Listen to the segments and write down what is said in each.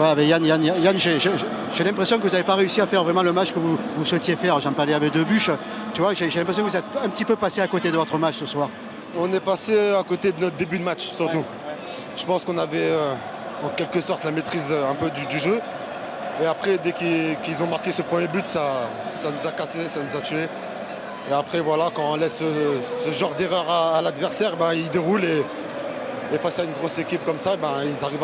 Ouais, mais Yann, j'ai l'impression que vous n'avez pas réussi à faire vraiment le match que vous souhaitiez faire. J'en parlais avec Debuche. Tu vois, j'ai l'impression que vous êtes un petit peu passé à côté de votre match ce soir. On est passé à côté de notre début de match, surtout. Ouais. Je pense qu'on avait en quelque sorte la maîtrise un peu du jeu. Et après, dès qu'ils ont marqué ce premier but, ça nous a cassé, ça nous a tués. Et après, voilà, quand on laisse ce genre d'erreur à l'adversaire, ben, il déroule et face à une grosse équipe comme ça, ben, ils arrivent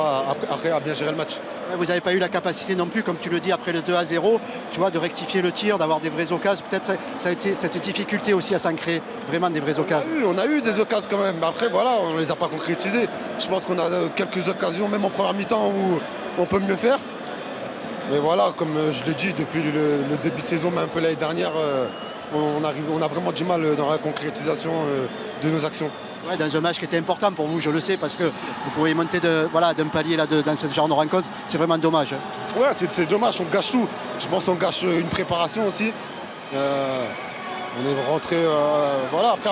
après à bien gérer le match. Vous n'avez pas eu la capacité non plus, comme tu le dis, après le 2-0, tu vois, de rectifier le tir, d'avoir des vraies occasions. Peut-être ça a été cette difficulté aussi à s'ancrer vraiment des vraies occasions. On a eu des occasions quand même, mais après, voilà, on ne les a pas concrétisées. Je pense qu'on a quelques occasions, même en première mi-temps, où on peut mieux faire. Mais voilà, comme je l'ai dit, depuis le début de saison, mais un peu l'année dernière, on a vraiment du mal dans la concrétisation de nos actions. Ouais, dans un match qui était important pour vous, je le sais, parce que vous pourriez monter d'un palier là, dans ce genre de rencontre. C'est vraiment dommage. Ouais, c'est dommage, on gâche tout. Je pense qu'on gâche une préparation aussi. On est rentré, voilà, après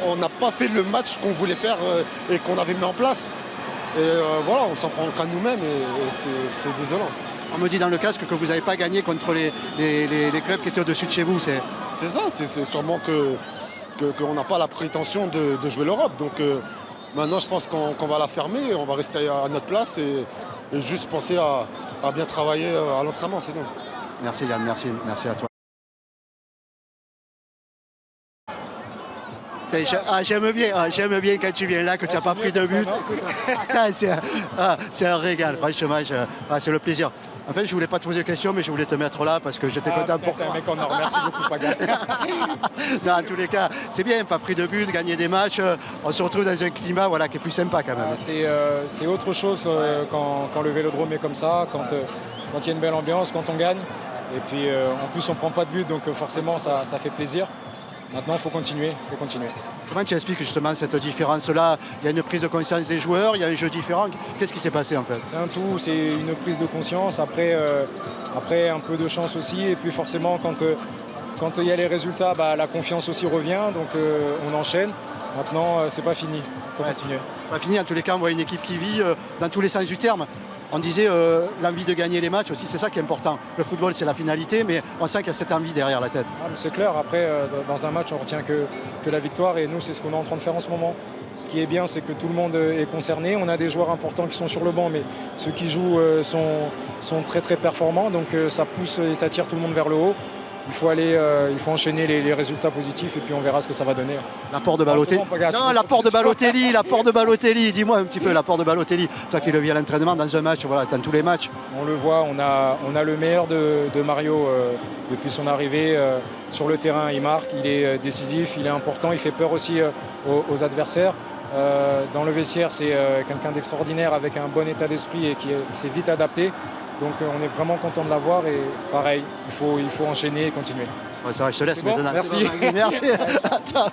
on n'a pas fait le match qu'on voulait faire et qu'on avait mis en place. Et voilà, on s'en prend qu'à nous-mêmes et c'est désolant. On me dit dans le casque que vous n'avez pas gagné contre les clubs qui étaient au-dessus de chez vous. C'est ça, c'est sûrement qu'on n'a pas la prétention de jouer l'Europe. Donc maintenant, je pense qu'on va la fermer, on va rester à notre place et juste penser à bien travailler à l'entraînement, c'est bon. Merci Yann, merci à toi. J'aime bien quand tu viens là, que tu n'as pas pris de but. C'est un régal, franchement, c'est le plaisir. En fait, je ne voulais pas te poser de questions, mais je voulais te mettre là parce que j'étais content pour toi. Mec, on en remercie beaucoup, Paga. Non, en tous les cas, c'est bien, pas pris de but, gagner des matchs. On se retrouve dans un climat voilà, qui est plus sympa quand même. C'est autre chose quand le vélodrome est comme ça, quand il y a une belle ambiance, quand on gagne. Et puis en plus, on ne prend pas de but, donc forcément, ça fait plaisir. Maintenant, il faut continuer. Comment tu expliques justement cette différence-là? Il y a une prise de conscience des joueurs, il y a un jeu différent. Qu'est-ce qui s'est passé en fait? C'est un tout, c'est une prise de conscience. Après un peu de chance aussi. Et puis forcément, quand il y a les résultats, la confiance aussi revient. Donc on enchaîne. Maintenant, c'est pas fini. Il faut continuer. C'est pas fini. En tous les cas, on voit une équipe qui vit dans tous les sens du terme. On disait l'envie de gagner les matchs aussi, c'est ça qui est important. Le football, c'est la finalité, mais on sent qu'il y a cette envie derrière la tête. C'est clair, après, dans un match, on retient que la victoire, et nous, c'est ce qu'on est en train de faire en ce moment. Ce qui est bien, c'est que tout le monde est concerné. On a des joueurs importants qui sont sur le banc, mais ceux qui jouent sont très très performants, donc ça pousse et ça tire tout le monde vers le haut. Il faut enchaîner les résultats positifs et puis on verra ce que ça va donner. L'apport de Balotelli. Non, l'apport de Balotelli. Dis-moi un petit peu l'apport de Balotelli. Toi qui le vis à l'entraînement dans un match, voilà, dans tous les matchs. On le voit, on a le meilleur de Mario depuis son arrivée sur le terrain. Il marque, il est décisif, il est important, il fait peur aussi aux adversaires. Dans le vestiaire, c'est quelqu'un d'extraordinaire avec un bon état d'esprit et qui s'est vite adapté. Donc on est vraiment content de l'avoir et pareil, il faut enchaîner et continuer. Ouais, ça va, je te laisse bon, maintenant. merci. Merci. Ciao.